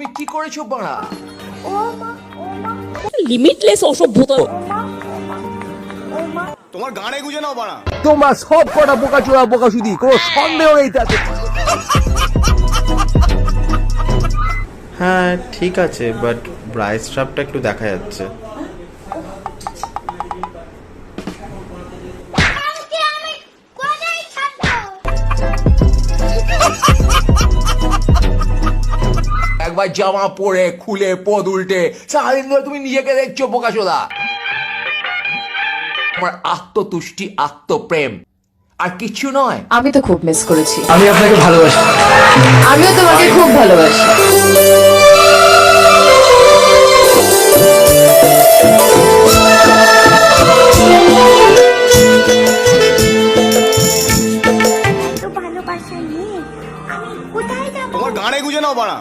তুমি কি করেছো বাড়া? লিমিটলেস অসভ্যতা। তোমার গানে গুঁজে নাও বাড়া। তোমার সব কটা বোকা চোরা বোকা শুধু কোনো সন্দেহ নেই তাতে। হ্যাঁ ঠিক আছে, বাট ব্রাইস ট্রাপটা একটু দেখা যাচ্ছে। একবার জামা পরে খুলে পদ উল্টে সারাদিন ধরে তুমি নিজেকে দেখছো বোকা চোদা। আমার আত্মতুষ্টি আত্মপ্রেম আর কিছু নয়। আমি তো খুব মিস করেছি। আমি আপনাকে ভালোবাসি। আমিও তোমাকে খুব ভালোবাসি। তোমার গানে গুঁজে নাও বাড়া।